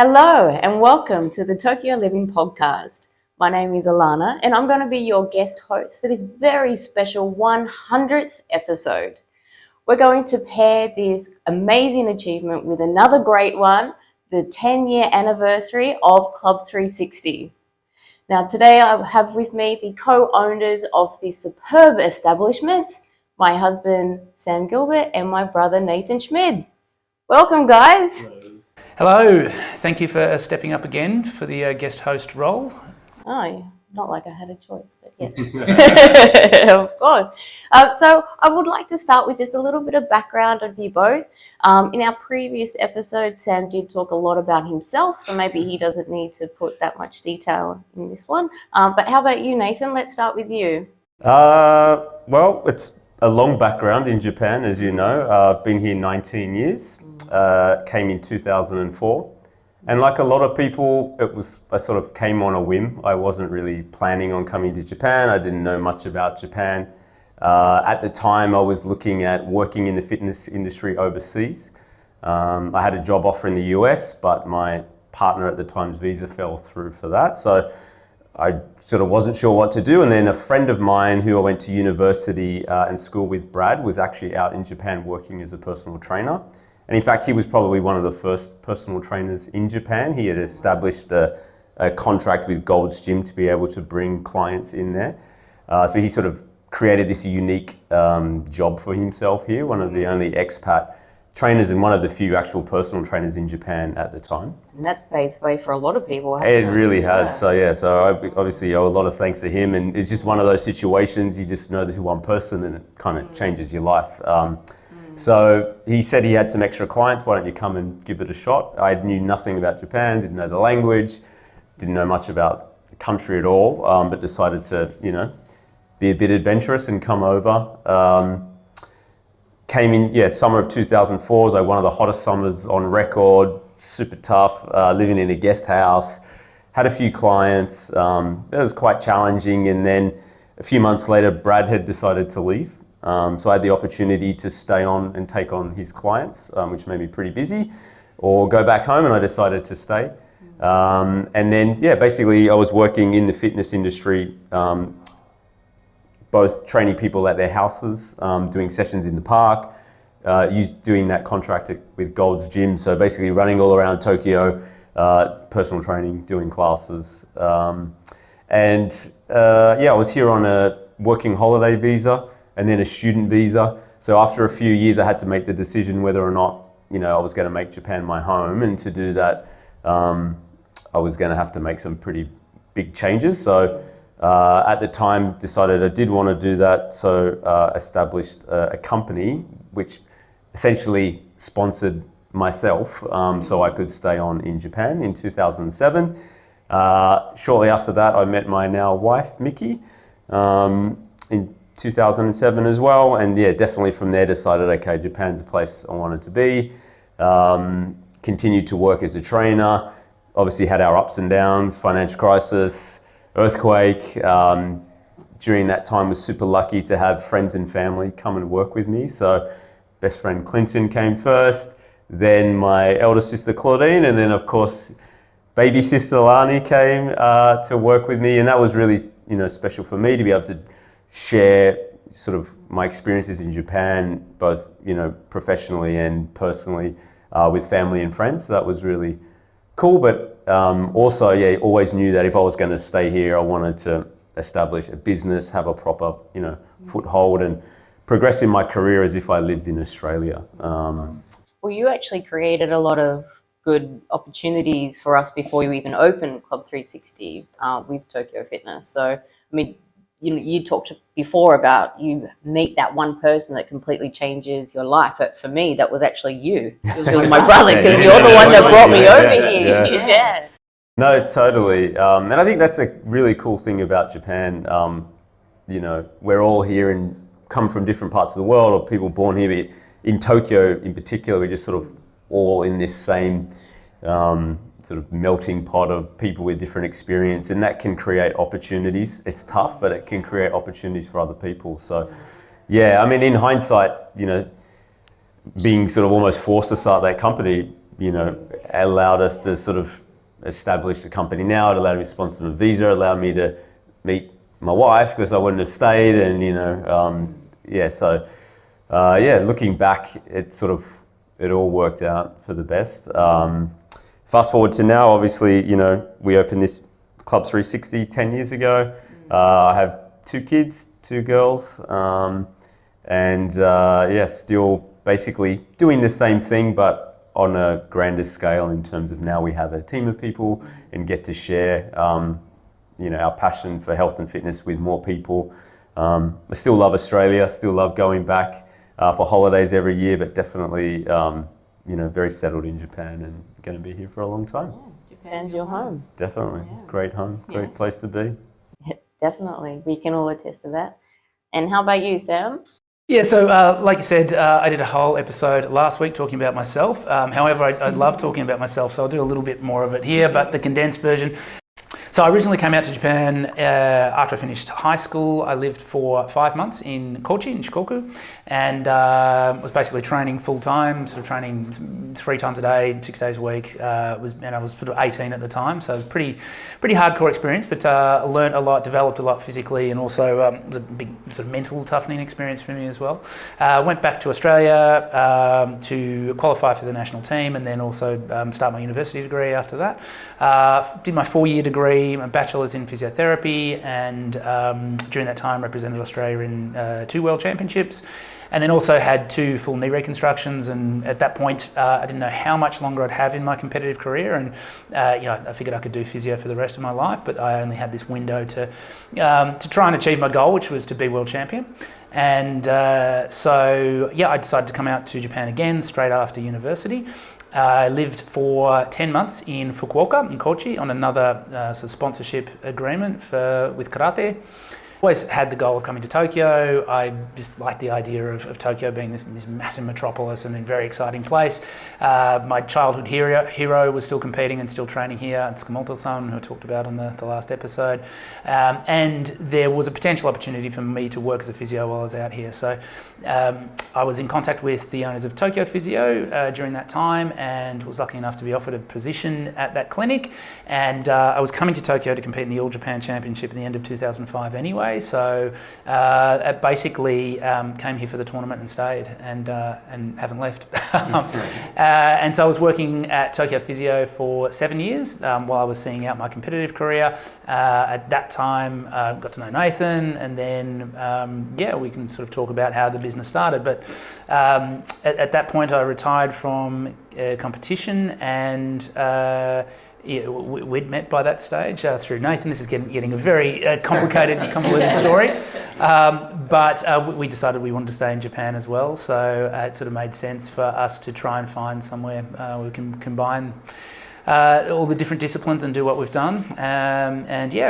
Hello and welcome to the Tokyo Living Podcast. My name is Alana and I'm going to be your guest host for this very special 100th episode. We're going to pair this amazing achievement with another great one, the 10-year anniversary of Club 360. Now today I have with me the co-owners of this superb establishment, my husband Sam Gilbert and my brother Nathan Schmid. Welcome guys. Hello, thank you for stepping up again for the guest host role. Oh, not like I had a choice, but yes, of course. So I would like to start with just a little bit of background of you both. In our previous episode, Sam did talk a lot about himself, so maybe he doesn't need to put that much detail in this one. But how about you, Nathan? Let's start with you. Well, it's a long background in Japan, as you know. I've been here 19 years. Came in 2004, and like a lot of people, I sort of came on a whim. I wasn't really planning on coming to Japan. I didn't know much about Japan. At the time, I was looking at working in the fitness industry overseas. I had a job offer in the US, but my partner at the time's visa fell through for that, so I sort of wasn't sure what to do. And then a friend of mine who I went to university and school with, Brad, was actually out in Japan working as a personal trainer. And in fact, he was probably one of the first personal trainers in Japan. He had established a contract with Gold's Gym to be able to bring clients in there. So he sort of created this unique job for himself here, one of the only expat trainers and one of the few actual personal trainers in Japan at the time. And that's paved the way for a lot of people. It really has. Yeah. So I obviously owe a lot of thanks to him. And it's just one of those situations, you just know this one person and it kind of changes your life. So he said he had some extra clients, why don't you come and give it a shot? I knew nothing about Japan, didn't know the language, didn't know much about the country at all, but decided to, be a bit adventurous and come over. Came in, summer of 2004 was like one of the hottest summers on record, super tough, living in a guest house, had a few clients, it was quite challenging, and then a few months later, Brad had decided to leave. So I had the opportunity to stay on and take on his clients, which made me pretty busy, or go back home, and I decided to stay. And then, basically I was working in the fitness industry, both training people at their houses, doing sessions in the park, doing that contract with Gold's Gym. So basically running all around Tokyo, personal training, doing classes. I was here on a working holiday visa, and then a student visa. So after a few years, I had to make the decision whether or not, I was going to make Japan my home. And to do that, I was going to have to make some pretty big changes. So at the time, decided I did want to do that. So established a company which essentially sponsored myself so I could stay on in Japan in 2007. Shortly after that, I met my now wife, Mickey, in 2007 as well, and definitely from there decided, okay, Japan's a place I wanted to be. Continued to work as a trainer, obviously had our ups and downs, financial crisis, earthquake. During that time was super lucky to have friends and family come and work with me. So best friend Clinton came first, then my elder sister Claudine, and then of course baby sister Lani came to work with me, and that was really special for me to be able to share sort of my experiences in Japan, both professionally and personally, with family and friends. So that was really cool. But also, always knew that if I was going to stay here, I wanted to establish a business, have a proper foothold, and progress in my career as if I lived in Australia. Well, you actually created a lot of good opportunities for us before you even opened Club 360 with Tokyo Fitness. So, I mean, you talked before about you meet that one person that completely changes your life. But for me, that was actually you. It was my brother, because you're the one that brought me over here. Yeah. No, totally. And I think that's a really cool thing about Japan. We're all here and come from different parts of the world, or people born here. But in Tokyo in particular, we're just sort of all in this same sort of melting pot of people with different experience, and that can create opportunities. It's tough, but it can create opportunities for other people. So in hindsight, being sort of almost forced to start that company allowed us to sort of establish the company now. It allowed me to sponsor a visa, allowed me to meet my wife because I wouldn't have stayed, and looking back, it all worked out for the best. Fast forward to now, obviously, we opened this Club 360 10 years ago. I have 2 kids, 2 girls, still basically doing the same thing, but on a grander scale in terms of now we have a team of people and get to share, our passion for health and fitness with more people. I still love Australia, still love going back for holidays every year, but definitely, very settled in Japan and going to be here for a long time. Yeah, Japan's your home. Definitely. Yeah. Great home, great place to be. Yeah, definitely. We can all attest to that. And how about you, Sam? Yeah, so like you said, I did a whole episode last week talking about myself. However, I love talking about myself, so I'll do a little bit more of it here, but the condensed version. So I originally came out to Japan after I finished high school. I lived for 5 months in Kochi, in Shikoku, and was basically training full time, sort of training 3 times a day, 6 days a week. I was sort of 18 at the time, so it was a pretty hardcore experience, but learned a lot, developed a lot physically, and also it was a big sort of mental toughening experience for me as well. Went back to Australia to qualify for the national team, and then also start my university degree after that. Did my 4-year degree, my bachelor's in physiotherapy, and during that time represented Australia in 2 world championships, and then also had 2 full knee reconstructions. And at that point, I didn't know how much longer I'd have in my competitive career, and I figured I could do physio for the rest of my life, but I only had this window to try and achieve my goal, which was to be world champion. And I decided to come out to Japan again straight after university. I lived for 10 months in Fukuoka, in Kochi, on another sort of sponsorship agreement with karate. Always had the goal of coming to Tokyo. I just liked the idea of Tokyo being this massive metropolis and a very exciting place. My childhood hero was still competing and still training here, at Tsukamoto-san, who I talked about on the last episode. And there was a potential opportunity for me to work as a physio while I was out here. So I was in contact with the owners of Tokyo Physio during that time, and was lucky enough to be offered a position at that clinic. And I was coming to Tokyo to compete in the All Japan Championship at the end of 2005 anyway. So I basically came here for the tournament and stayed, and haven't left. And so I was working at Tokyo Physio for 7 years while I was seeing out my competitive career. At that time, got to know Nathan, and then we can sort of talk about how the business started. But at that point, I retired from competition, and we'd met by that stage through Nathan. This is getting a very complicated, convoluted story. But we decided we wanted to stay in Japan as well. So it sort of made sense for us to try and find somewhere where we can combine all the different disciplines and do what we've done.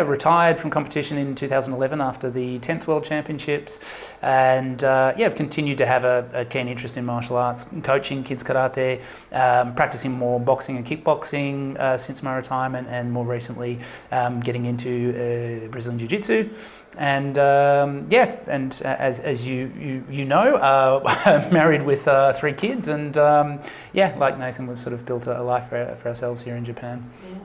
Retired from competition in 2011 after the 10th World Championships. And I've continued to have a keen interest in martial arts, coaching kids karate, practicing more boxing and kickboxing since my retirement, and more recently getting into Brazilian Jiu-Jitsu. And as you know, I'm married with 3 kids, and like Nathan, we've sort of built a life for ourselves here in Japan. Yeah.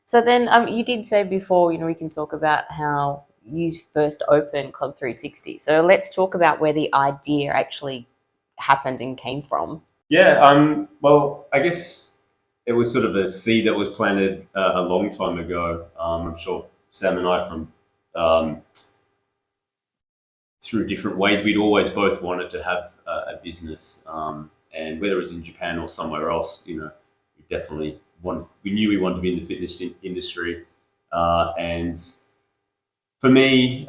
So then you did say before, we can talk about how you first opened Club 360. So let's talk about where the idea actually happened and came from. Yeah, well, I guess it was sort of a seed that was planted a long time ago. I'm sure Sam and I, from through different ways, we'd always both wanted to have a business, and whether it's in Japan or somewhere else, we definitely knew we wanted to be in the fitness industry. And for me,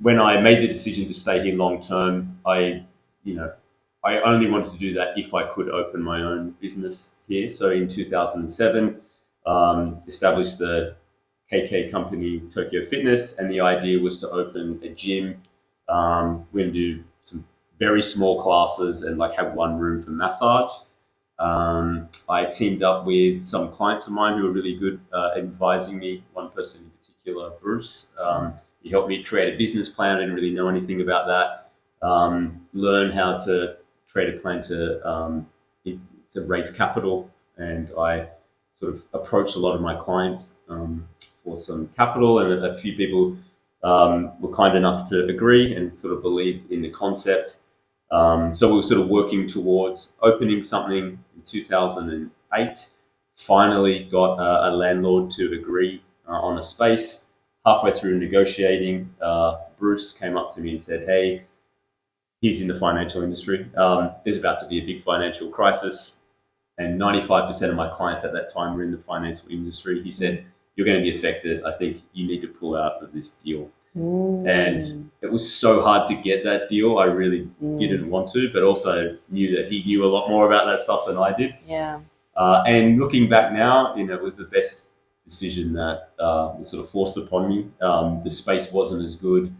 when I made the decision to stay here long term, I only wanted to do that if I could open my own business here. So in 2007, established the KK company Tokyo Fitness, and the idea was to open a gym. We're going to do some very small classes and have one room for massage. I teamed up with some clients of mine who were really good at advising me. One person in particular, Bruce. He helped me create a business plan. I didn't really know anything about that. Learn how to create a plan to to raise capital, and I sort of approached a lot of my clients for some capital, and a few people were kind enough to agree and sort of believed in the concept. So we were sort of working towards opening something in 2008. Finally got a landlord to agree on a space. Halfway through negotiating, Bruce came up to me and said, "Hey," he's in the financial industry. There's about to be a big financial crisis, and 95% of my clients at that time were in the financial industry. He said, "You're going to be affected. I think you need to pull out of this deal." And it was so hard to get that deal. I really didn't want to, but also knew that he knew a lot more about that stuff than I did. Yeah. And looking back now, it was the best decision that was sort of forced upon me. The space wasn't as good.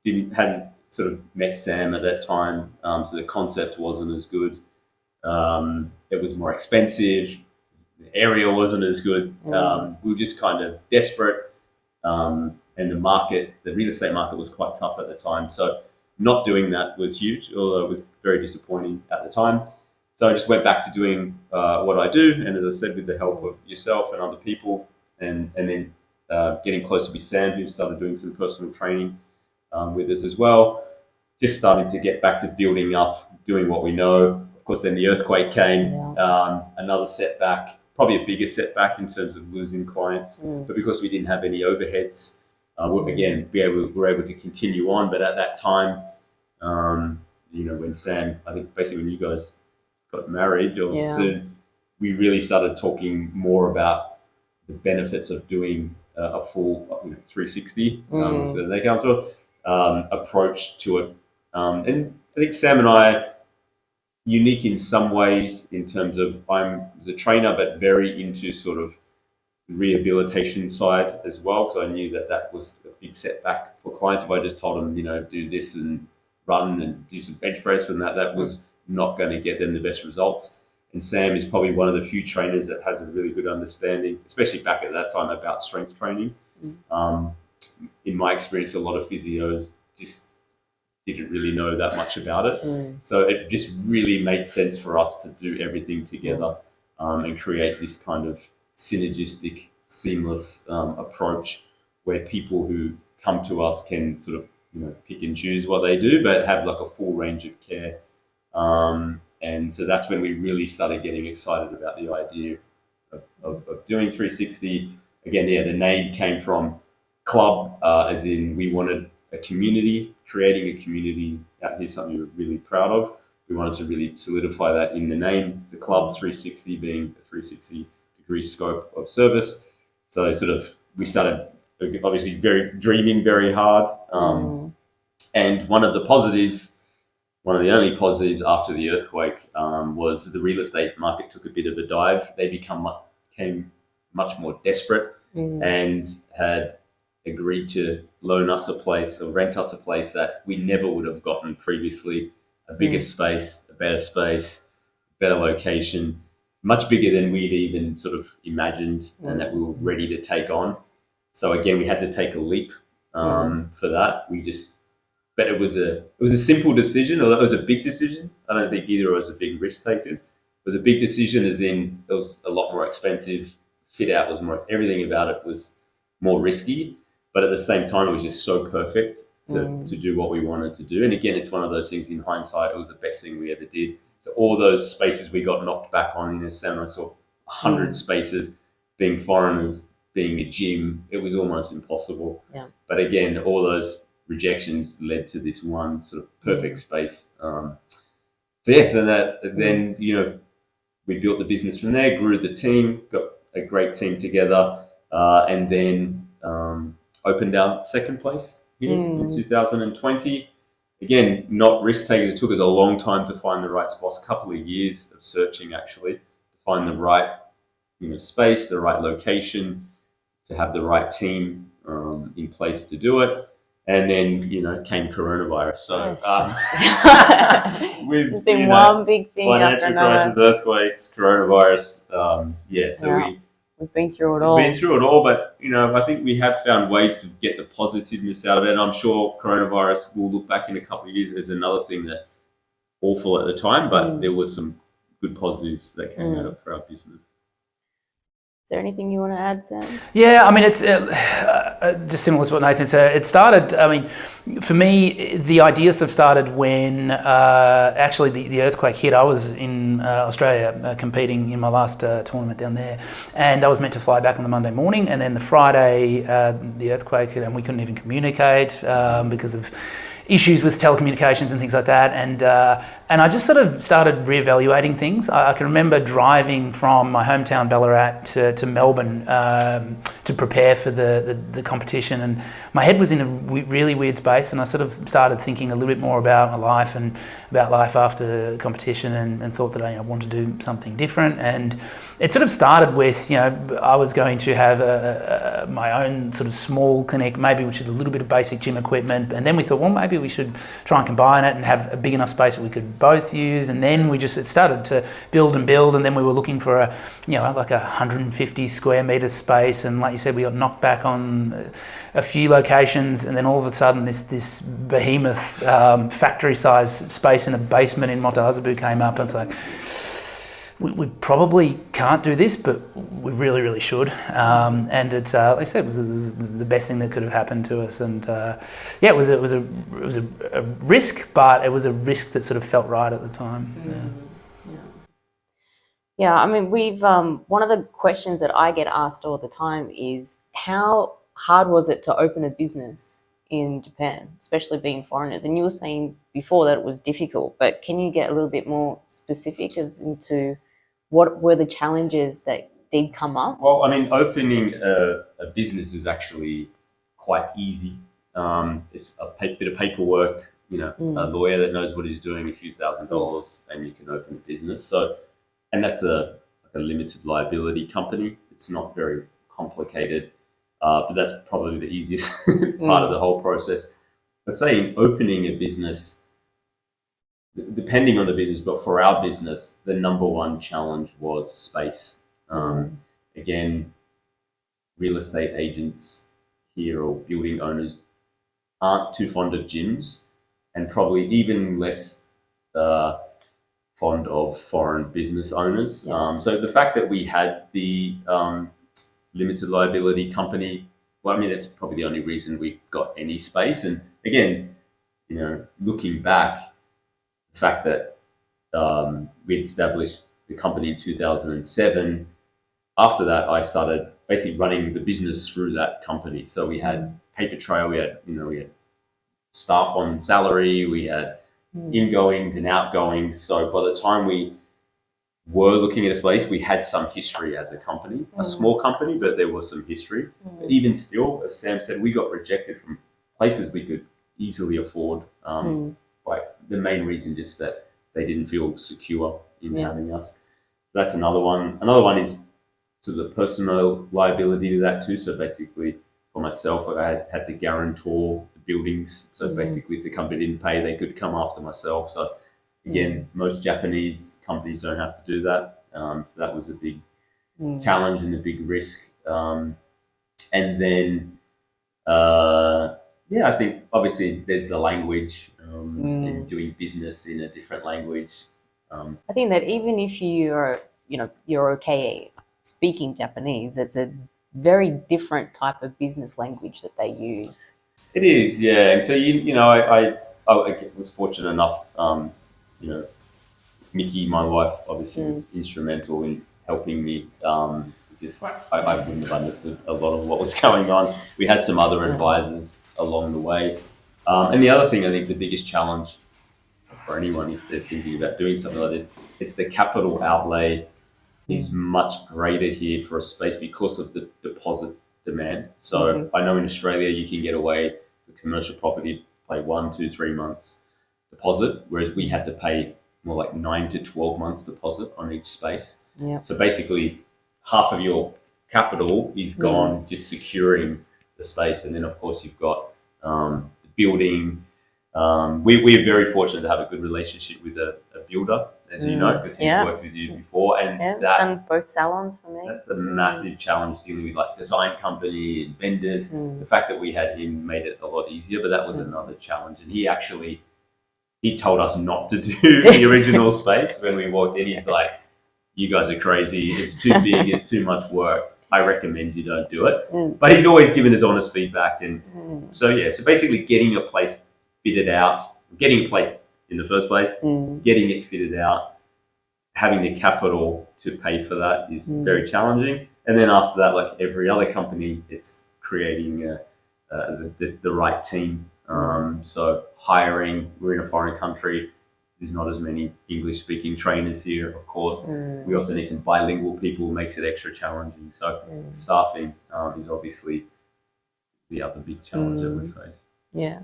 Hadn't sort of met Sam at that time, so the concept wasn't as good. It was more expensive. The area wasn't as good. We were just kind of desperate. And the real estate market was quite tough at the time. So not doing that was huge, although it was very disappointing at the time. So I just went back to doing what I do. And as I said, with the help of yourself and other people, and then getting closer with Sam, who started doing some personal training with us as well. Just starting to get back to building up, doing what we know. Of course, then the earthquake came, another setback, probably a bigger setback in terms of losing clients. But because we didn't have any overheads, we were able to continue on. But at that time, when Sam, I think basically when you guys got married, soon, we really started talking more about the benefits of doing a full 360 so they come to approach to it. And I think Sam and I are unique in some ways in terms of I'm a trainer, but very into sort of the rehabilitation side as well, because I knew that was a big setback for clients. If I just told them, do this and run and do some bench press, and that was not going to get them the best results. And Sam is probably one of the few trainers that has a really good understanding, especially back at that time, about strength training. In my experience, a lot of physios just didn't really know that much about it. So it just really made sense for us to do everything together and create this kind of synergistic, seamless approach where people who come to us can sort of pick and choose what they do, but have like a full range of care. And so that's when we really started getting excited about the idea of doing 360. Again, the name came from club, as in we wanted a community, creating a community out here, something we're really proud of. We wanted to really solidify that in the name. The club 360 being a 360-degree scope of service. So we started obviously dreaming very hard. And one of the only positives after the earthquake was the real estate market took a bit of a dive. They became much more desperate and had agreed to loan us a place or rent us a place that we never would have gotten previously. A bigger space, a better space, better location, much bigger than we'd even sort of imagined and that we were ready to take on. So again, we had to take a leap for that. But it was a simple decision, although it was a big decision. I don't think either of us are big risk takers. It was a big decision as in it was a lot more expensive. Fit out was more, everything about it was more risky. But at the same time, it was just so perfect to do what we wanted to do. And again, it's one of those things in hindsight, it was the best thing we ever did. So all those spaces we got knocked back on in a seminar, saw 100 spaces, being foreigners, being a gym, it was almost impossible. Yeah. But again, all those rejections led to this one sort of perfect space. Then we built the business from there, grew the team, got a great team together, and then opened our second place here in 2020. Again, not risk takers. It took us a long time to find the right spots, a couple of years of searching actually, to find the right space, the right location, to have the right team in place to do it. And then, came coronavirus. So it's just been one big thing after another. Financial crisis, earthquakes, coronavirus. We've been through it all. We've been through it all, but, I think we have found ways to get the positiveness out of it. And I'm sure coronavirus will look back in a couple of years as another thing that awful at the time, but there was some good positives that came out of for our business. Is there anything you want to add, Sam? Yeah, I mean, it's just similar to what Nathan said. It started, I mean, for me, the ideas have started when actually the earthquake hit. I was in Australia competing in my last tournament down there, and I was meant to fly back on the Monday morning, and then the Friday, the earthquake hit, and we couldn't even communicate because of issues with telecommunications and things like that, and I just sort of started reevaluating things. I can remember driving from my hometown Ballarat to Melbourne to prepare for the competition, and my head was in a really weird space, and I sort of started thinking a little bit more about my life and about life after competition, and thought that I wanted to do something different. And it sort of started with, I was going to have my own sort of small clinic, maybe which is a little bit of basic gym equipment, and then we thought, well, maybe we should try and combine it and have a big enough space that we could both use. And then it started to build, and then we were looking for like a 150 square meter space, and like you said, we got knocked back on a few locations, and then all of a sudden this behemoth factory size space in a basement in Motahazabu came up, and it's like, we probably can't do this, but we really, really should. And it's like I said, it was the best thing that could have happened to us. And it was a risk, but it was a risk that sort of felt right at the time. Yeah, I mean, we've one of the questions that I get asked all the time is, how hard was it to open a business in Japan, especially being foreigners? And you were saying before that it was difficult, but can you get a little bit more specific as into what were the challenges that did come up? Well, I mean, opening a business is actually quite easy. It's a bit of paperwork, a lawyer that knows what he's doing, a few $1,000s, and you can open a business. So, and that's a limited liability company. It's not very complicated, but that's probably the easiest part of the whole process. But saying opening a business, depending on the business, but for our business, the number one challenge was space. Again, real estate agents here or building owners aren't too fond of gyms, and probably even less fond of foreign business owners. So the fact that we had the limited liability company, well, I mean, that's probably the only reason we got any space. And again, looking back, the fact that we established the company in 2007, after that, I started basically running the business through that company. So we had paper trail, we had staff on salary, we had ingoings and outgoings. So by the time we were looking at a space, we had some history as a company, a small company, but there was some history. But even still, as Sam said, we got rejected from places we could easily afford. Like the main reason just that they didn't feel secure in having us. So that's another one. Another one is sort of the personal liability to that too. So basically for myself, I had to guarantor the buildings. So basically if the company didn't pay, they could come after myself. So again, most Japanese companies don't have to do that. So that was a big challenge and a big risk. And then, I think obviously there's the language and doing business in a different language. I think that even if you're okay speaking Japanese, it's a very different type of business language that they use. It is, yeah. And so I was fortunate enough. Mickey, my wife, obviously was instrumental in helping me because I wouldn't have understood a lot of what was going on. We had some other advisors along the way. And the other thing, I think the biggest challenge for anyone if they're thinking about doing something like this, it's the capital outlay is much greater here for a space because of the deposit demand. So I know in Australia you can get away with commercial property, pay 1, 2, 3 months deposit, whereas we had to pay more like 9 to 12 months deposit on each space. So basically half of your capital is gone just securing the space. And then of course you've got the building. We're very fortunate to have a good relationship with a builder, as you know, because he's worked with you before. And done both salons for me. That's a massive challenge dealing with like design company and vendors. The fact that we had him made it a lot easier, but that was another challenge. And he actually he told us not to do the original space when we walked in. He's like, "You guys are crazy. It's too big. It's too much work. I recommend you don't do it." But he's always given us honest feedback, and so basically getting a place fitted out, getting a place in the first place, getting it fitted out, having the capital to pay for that is very challenging. And then after that, like every other company, it's creating the right team. So hiring, we're in a foreign country. There's not as many English-speaking trainers here, of course. We also need some bilingual people, makes it extra challenging. So staffing is obviously the other big challenge that we faced. Yeah.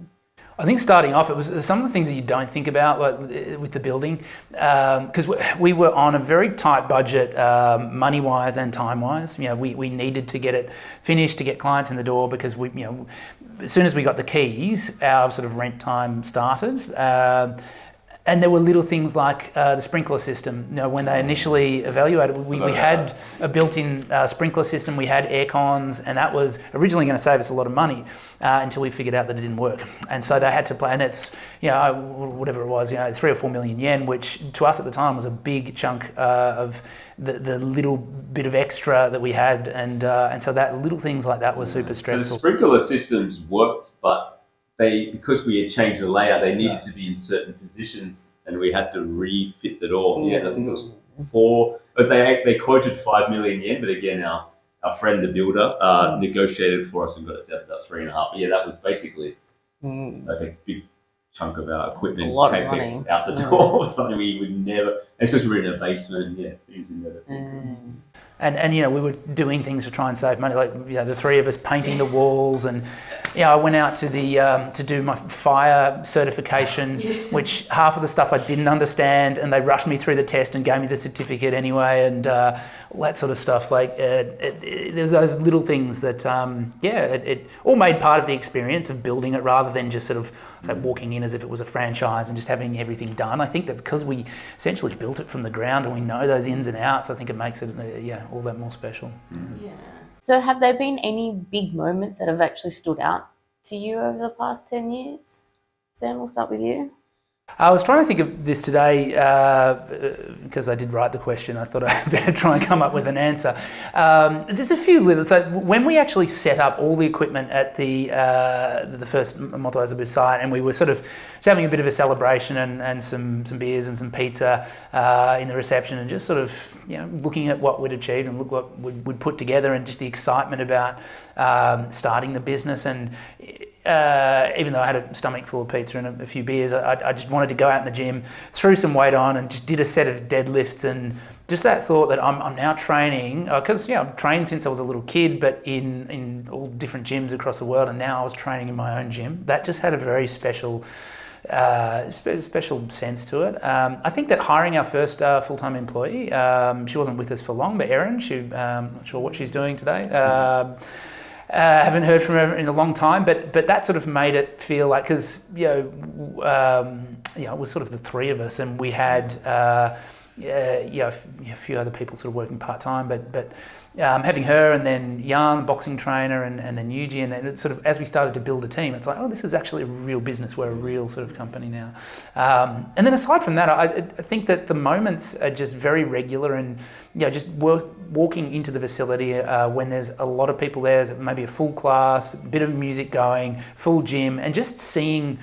I think starting off, it was some of the things that you don't think about, like with the building, because we were on a very tight budget, money-wise and time-wise. We needed to get it finished to get clients in the door, because as soon as we got the keys, our sort of rent time started. And there were little things like the sprinkler system. When they initially evaluated, we had a built-in sprinkler system. We had air cons, and that was originally going to save us a lot of money until we figured out that it didn't work. And so they had to play, and that's whatever it was, 3 or 4 million yen, which to us at the time was a big chunk of the little bit of extra that we had, and so that little things like that were super stressful. So the sprinkler systems worked, but because we had changed the layout, they needed to be in certain positions, and we had to refit the door. I think it was 4. But they quoted 5 million yen. But again, our friend, the builder, negotiated for us and got it down to about 3.5. But that was basically like a big chunk of our equipment capex out the door. Something we would never, especially we were in a basement. Things we never think. And we were doing things to try and save money, like the 3 of us painting the walls, and I went out to the to do my fire certification, which half of the stuff I didn't understand, and they rushed me through the test and gave me the certificate anyway, and all that sort of stuff. Like there's those little things that it all made part of the experience of building it, rather than just sort of walking in as if it was a franchise and just having everything done. I think that because we essentially built it from the ground and we know those ins and outs, I think it makes it all that more special. Yeah. So have there been any big moments that have actually stood out to you over the past 10 years? Sam, we'll start with you. I was trying to think of this today because I did write the question. I thought I'd better try and come up with an answer. There's a few little. So when we actually set up all the equipment at the first Motoazabu site, and we were sort of just having a bit of a celebration and some beers and some pizza in the reception, and just sort of looking at what we'd achieved and look what we'd put together, and just the excitement about starting the business. And even though I had a stomach full of pizza and a few beers, I just wanted to go out in the gym, threw some weight on, and just did a set of deadlifts, and just that thought that I'm now training, because I've trained since I was a little kid, but in all different gyms across the world, and now I was training in my own gym. That just had a very special sense to it. I think that hiring our first full-time employee, she wasn't with us for long, but Erin, I'm not sure what she's doing today. Haven't heard from her in a long time, but that sort of made it feel like, because it was sort of the 3 of us, and we had a few other people sort of working part time, but having her, and then Jan, boxing trainer, and then Yuji, and then it sort of, as we started to build a team, it's like, this is actually a real business. We're a real sort of company now. And then aside from that, I think that the moments are just very regular, and just walking into the facility when there's a lot of people there, maybe a full class, a bit of music going, full gym, and just seeing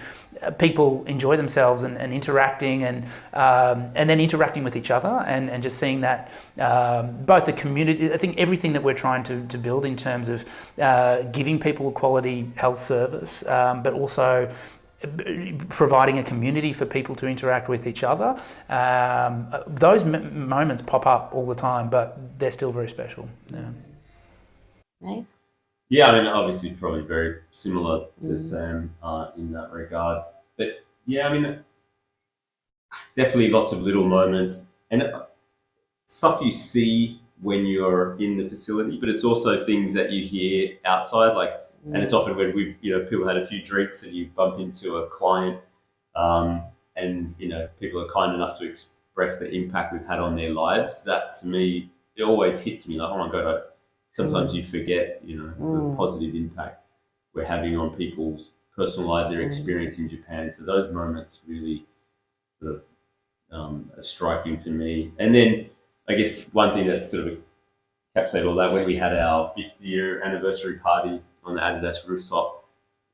people enjoy themselves and interacting, and then interacting with each other, and just seeing that both the community, I think everything that we're trying to build in terms of giving people a quality health service, but also providing a community for people to interact with each other. Those moments pop up all the time, but they're still very special. Nice. Yeah, I mean, obviously probably very similar to Sam in that regard. But yeah, I mean, definitely lots of little moments and stuff you see when you're in the facility, but it's also things that you hear outside, and it's often when people had a few drinks and you bump into a client, and people are kind enough to express the impact we've had on their lives. That to me, it always hits me like, oh my God, sometimes you forget, the positive impact we're having on people's personal lives, their experience in Japan. So those moments really sort of striking to me. And then I guess one thing that sort of encapsulated all that, when we had our 5th year anniversary party on the Adidas rooftop,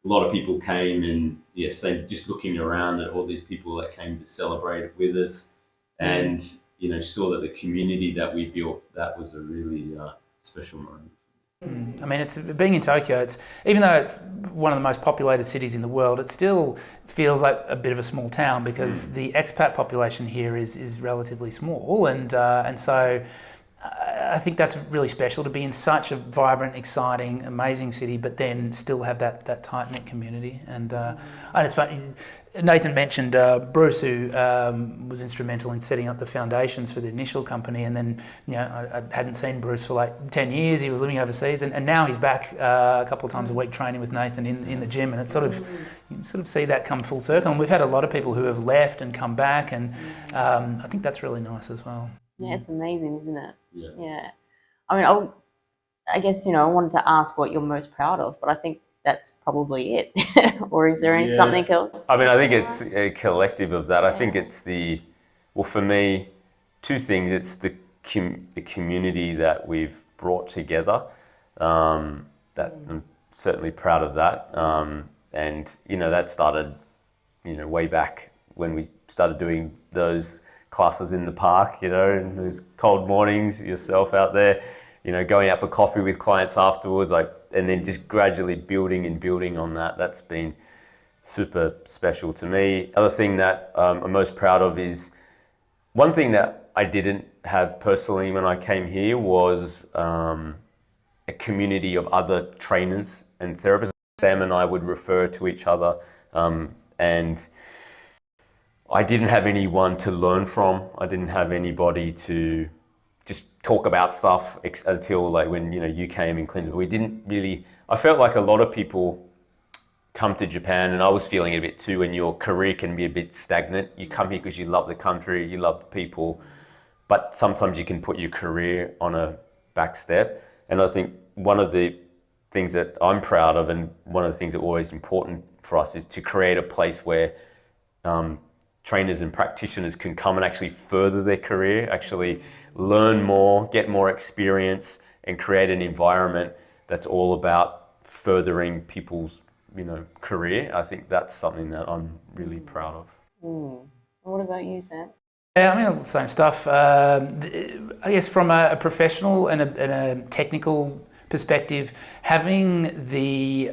a lot of people came and just looking around at all these people that came to celebrate it with us, and saw that the community that we built, that was a really special moment. I mean, it's being in Tokyo. It's, even though it's one of the most populated cities in the world, it still feels like a bit of a small town because the expat population here is relatively small, and so I think that's really special to be in such a vibrant, exciting, amazing city, but then still have that tight knit community. And it's funny. Nathan mentioned Bruce, who was instrumental in setting up the foundations for the initial company, and then I hadn't seen Bruce for like 10 years. He was living overseas, and now he's back a couple of times a week training with Nathan in the gym, and it's sort of you sort of see that come full circle. And we've had a lot of people who have left and come back, and I think that's really nice as well. Yeah, it's amazing, isn't it? Yeah. I mean, I guess I wanted to ask what you're most proud of, but I think that's probably it. Or is there something else? I mean, I think it's a collective of that. I think it's for me, two things. It's the community that we've brought together. That I'm certainly proud of that. And that started, way back when we started doing those classes in the park, in those cold mornings, yourself out there, going out for coffee with clients afterwards, and then just gradually building on that. That's been super special to me. Other thing that I'm most proud of is, one thing that I didn't have personally when I came here was a community of other trainers and therapists. Sam and I would refer to each other, and I didn't have anyone to learn from. I didn't have anybody to just talk about stuff until when you came in Clinton. We didn't really. I felt like a lot of people come to Japan, and I was feeling it a bit too, when your career can be a bit stagnant. You come here because you love the country, you love the people, but sometimes you can put your career on a back step. And I think one of the things that I'm proud of, and one of the things that always important for us, is to create a place where trainers and practitioners can come and actually further their career, actually learn more, get more experience, and create an environment that's all about furthering people's career. I think that's something that I'm really proud of. What about you, Sam? Yeah, I mean, all the same stuff. I guess from a professional and a technical perspective, having the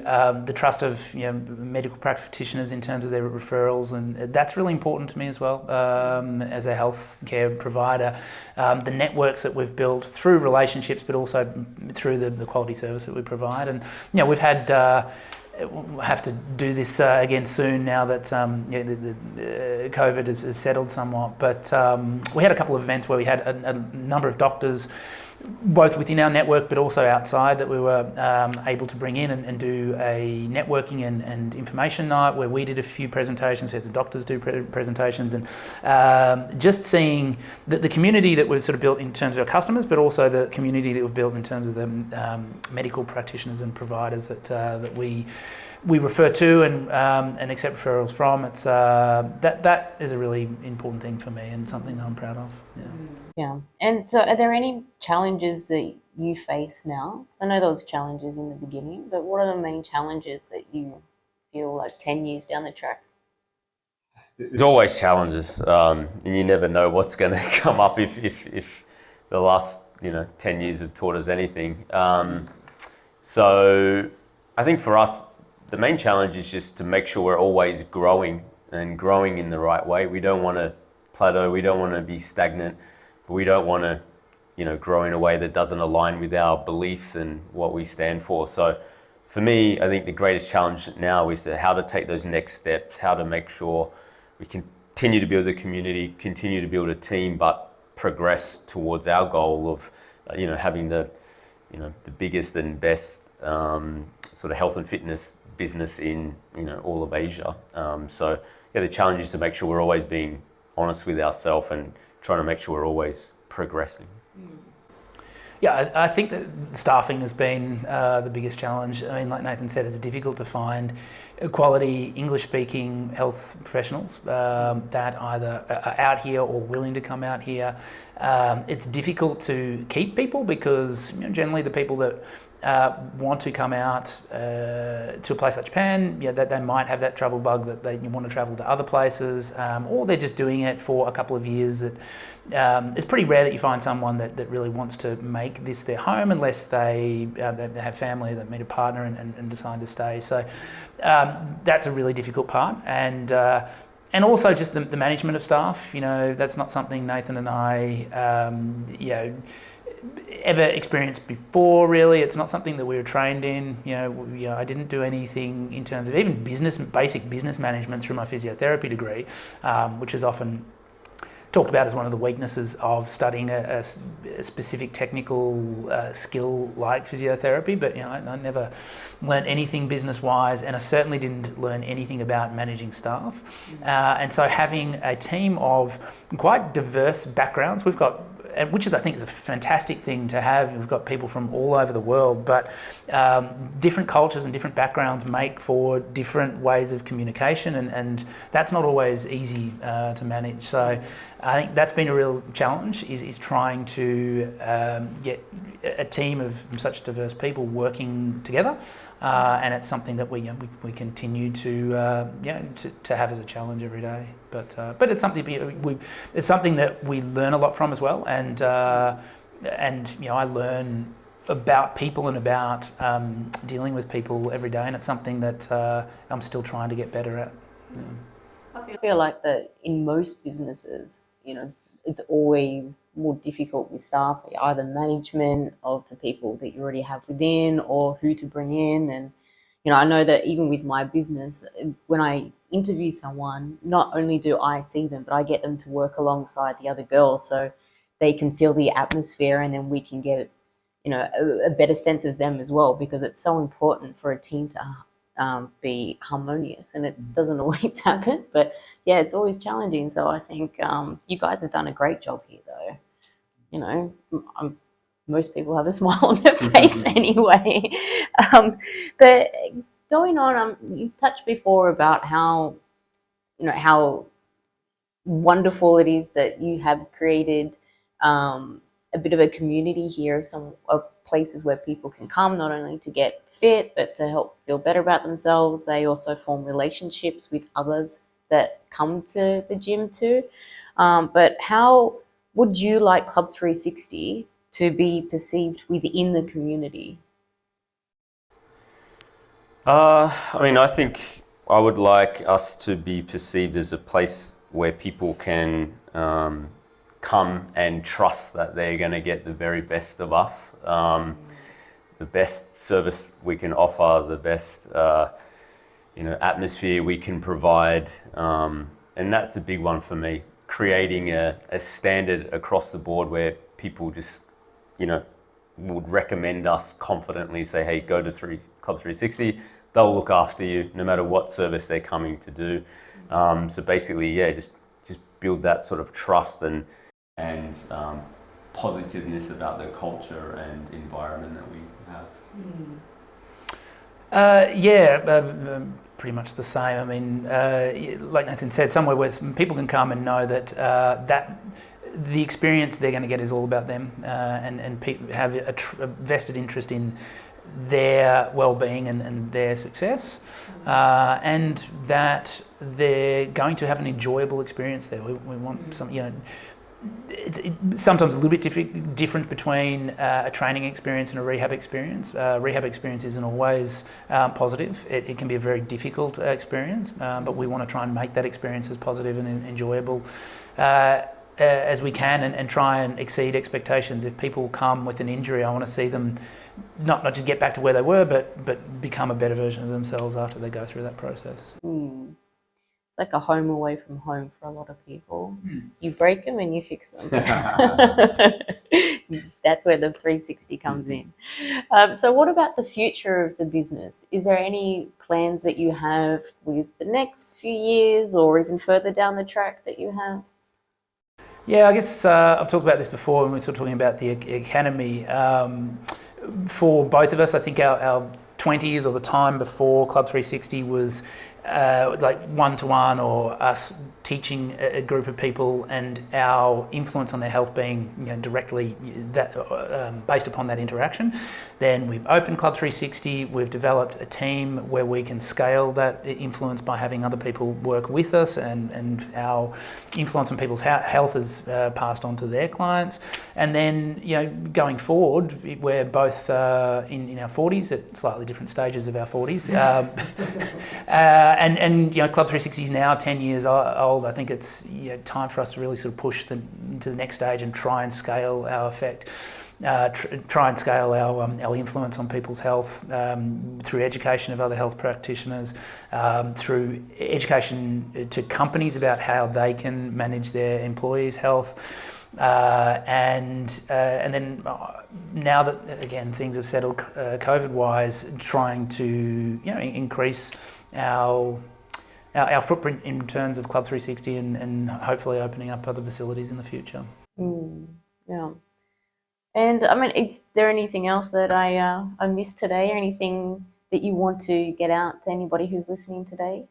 trust of medical practitioners in terms of their referrals, and that's really important to me as well, as a healthcare provider. The networks that we've built through relationships, but also through the quality service that we provide. And we've had we'll have to do this again soon now that the COVID has settled somewhat. But we had a couple of events where we had a number of doctors, both within our network but also outside, that we were able to bring in and do a networking and information night where we did a few presentations. We had some doctors do presentations, and just seeing the community that was sort of built in terms of our customers, but also the community that we've built in terms of the medical practitioners and providers that we refer to and accept referrals from. It's that is a really important thing for me, and something that I'm proud of. Yeah. And so are there any challenges that you face now? So I know there was challenges in the beginning, but what are the main challenges that you feel like 10 years down the track? There's always challenges, and you never know what's going to come up if the last 10 years have taught us anything. So I think for us, the main challenge is just to make sure we're always growing, and growing in the right way. We don't want to plateau, we don't want to be stagnant, but we don't want to grow in a way that doesn't align with our beliefs and what we stand for. So for me, I think the greatest challenge now is how to take those next steps, how to make sure we continue to build a community, continue to build a team, but progress towards our goal of having the biggest and best sort of health and fitness business in all of Asia. So the challenge is to make sure we're always being honest with ourselves and trying to make sure we're always progressing. Yeah, I think that staffing has been the biggest challenge. I mean, like Nathan said, it's difficult to find quality English-speaking health professionals that either are out here or willing to come out here. It's difficult to keep people because generally the people that want to come out to a place like Japan, that they might have that travel bug that they want to travel to other places, or they're just doing it for a couple of years. It's pretty rare that you find someone that really wants to make this their home unless they have family, that meet a partner and decide to stay. So that's a really difficult part. And also just the management of staff, that's not something Nathan and I, ever experienced before. Really, it's not something that we were trained in. I didn't do anything in terms of even basic business management through my physiotherapy degree, which is often talked about as one of the weaknesses of studying a specific technical skill like physiotherapy. But I never learned anything business-wise, and I certainly didn't learn anything about managing staff. And so having a team of quite diverse backgrounds, which is, I think, is a fantastic thing to have. We've got people from all over the world, but different cultures and different backgrounds make for different ways of communication, and that's not always easy to manage. So I think that's been a real challenge, is trying to get a team of such diverse people working together, and it's something that we continue to have as a challenge every day. But it's something that we learn a lot from as well, and I learn about people and about dealing with people every day, and it's something that I'm still trying to get better at. Yeah. I feel like that in most businesses, it's always more difficult with staff, either management of the people that you already have within or who to bring in. And, I know that even with my business, when I interview someone, not only do I see them, but I get them to work alongside the other girls so they can feel the atmosphere, and then we can get, a better sense of them as well, because it's so important for a team to be harmonious, and it doesn't always happen, but yeah, it's always challenging. So I think you guys have done a great job here, though. Most people have a smile on their face anyway. But going on, you touched before about how wonderful it is that you have created a bit of a community here, of places where people can come not only to get fit but to help feel better about themselves. They also form relationships with others that come to the gym too. But how would you like Club 360 to be perceived within the community? I think I would like us to be perceived as a place where people can come and trust that they're going to get the very best of us, the best service we can offer, the best atmosphere we can provide, and that's a big one for me. Creating a standard across the board where people just would recommend us confidently, say, hey, go to Club 360. They'll look after you no matter what service they're coming to do. So basically, just build that sort of trust and positiveness about the culture and environment that we have. Pretty much the same. I mean, like Nathan said, somewhere where people can come and know that the experience they're going to get is all about them, and people have a vested interest in their well-being and their success, and that they're going to have an enjoyable experience there. We want some, it's sometimes a little bit different between a training experience and a rehab experience. Rehab experience isn't always positive. It can be a very difficult experience, but we want to try and make that experience as positive and enjoyable as we can, and try and exceed expectations. If people come with an injury, I want to see them not just get back to where they were, but become a better version of themselves after they go through that process. It's like a home away from home for a lot of people. You break them and you fix them. That's where the 360 comes in. So what about the future of the business? Is there any plans that you have with the next few years or even further down the track that you have? Yeah, I guess I've talked about this before when we were sort of talking about the academy. For both of us, I think our 20s or the time before Club 360 was like one-to-one, or us teaching a group of people and our influence on their health being directly that based upon that interaction. Then we've opened Club 360, we've developed a team where we can scale that influence by having other people work with us, and our influence on people's health is passed on to their clients. And then going forward, we're both in our 40s, at slightly different stages of our 40s. And Club 360 is now 10 years old. I think it's time for us to really sort of push to the next stage and try and scale our effect, try and scale our influence on people's health through education of other health practitioners, through education to companies about how they can manage their employees' health. And then now that again things have settled COVID-wise, trying to increase our footprint in terms of Club 360 and hopefully opening up other facilities in the future. Yeah. And I mean, is there anything else that I missed today, or anything that you want to get out to anybody who's listening today?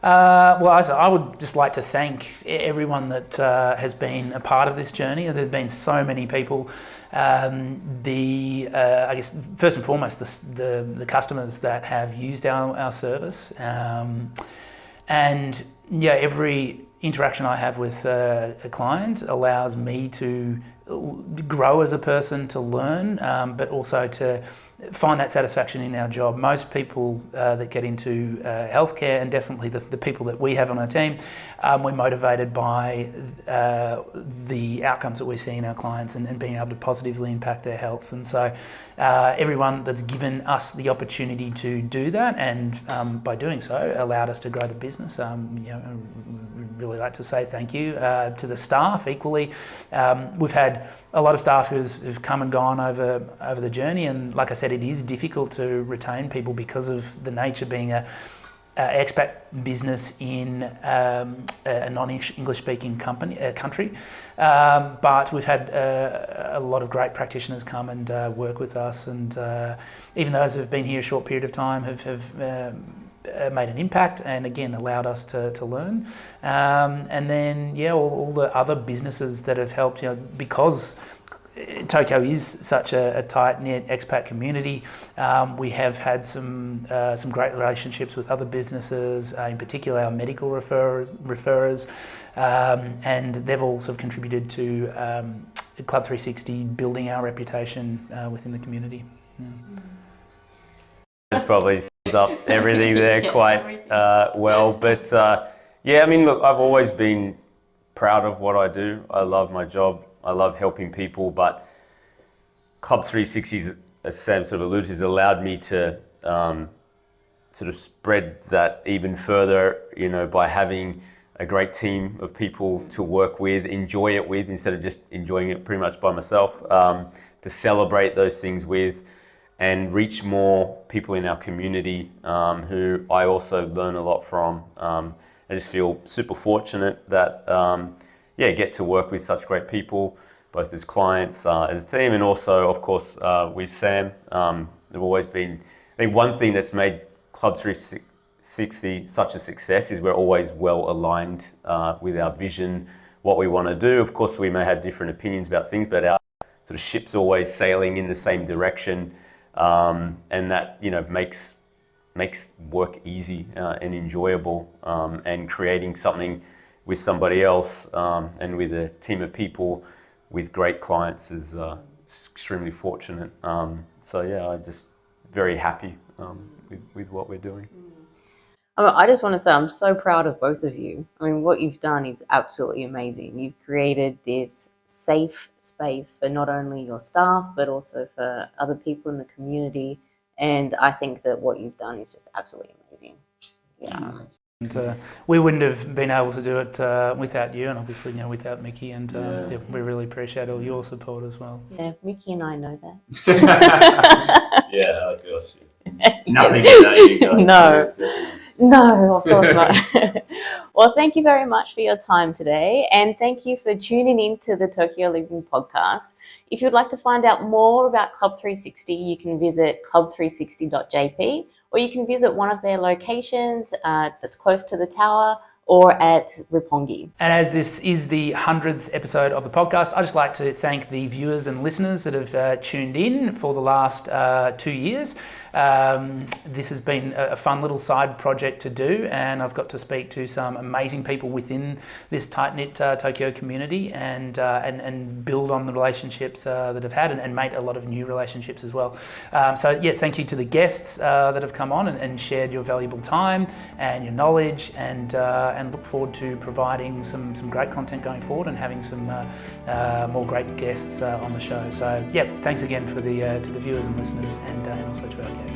Well, I would just like to thank everyone that has been a part of this journey. There have been so many people. I guess first and foremost, the customers that have used our service, and every interaction I have with a client allows me to grow as a person, to learn, but also to find that satisfaction in our job. Most people that get into healthcare, and definitely the people that we have on our team, we're motivated by the outcomes that we see in our clients and being able to positively impact their health. And so everyone that's given us the opportunity to do that, and by doing so allowed us to grow the business, we'd really like to say thank you to the staff equally. We've had a lot of staff who've come and gone over the journey, and like I said, it is difficult to retain people because of the nature being a expat business in a non-English speaking country. But we've had a lot of great practitioners come and work with us, and even those who have been here a short period of time have made an impact, and again allowed us to learn. And then all the other businesses that have helped, because Tokyo is such a tight-knit expat community. We have had some great relationships with other businesses, in particular our medical referrers, and they've all sort of contributed to Club 360 building our reputation within the community. That probably sums up everything there quite well. But I mean, look, I've always been proud of what I do. I love my job. I love helping people, but Club 360, as Sam sort of alluded to, has allowed me to sort of spread that even further, by having a great team of people to work with, enjoy it with, instead of just enjoying it pretty much by myself, to celebrate those things with, and reach more people in our community who I also learn a lot from. I just feel super fortunate that get to work with such great people, both as clients, as a team, and also, of course, with Sam. They've always been, I think one thing that's made Club 360 such a success is we're always well aligned with our vision, what we want to do. Of course, we may have different opinions about things, but our sort of ship's always sailing in the same direction, and that makes work easy and enjoyable, and creating something with somebody else and with a team of people with great clients is extremely fortunate. I'm just very happy with what we're doing. I just want to say I'm so proud of both of you. I mean, what you've done is absolutely amazing. You've created this safe space for not only your staff, but also for other people in the community. And I think that what you've done is just absolutely amazing. Yeah. And we wouldn't have been able to do it without you, and obviously, without Mickey. And we really appreciate all your support as well. Yeah, Mickey and I know that. Yeah, of course. Nothing without you guys. No, of course not. Well, thank you very much for your time today, and thank you for tuning in to the Tokyo Living podcast. If you'd like to find out more about Club 360, you can visit club360.jp, or you can visit one of their locations that's close to the tower or at Roppongi. And as this is the 100th episode of the podcast, I'd just like to thank the viewers and listeners that have tuned in for the last 2 years. This has been a fun little side project to do, and I've got to speak to some amazing people within this tight-knit Tokyo community and build on the relationships that I've had and make a lot of new relationships as well. So yeah, thank you to the guests that have come on and shared your valuable time and your knowledge, and look forward to providing some great content going forward and having some more great guests on the show. So yeah, thanks again to the viewers and listeners, and also to our guests.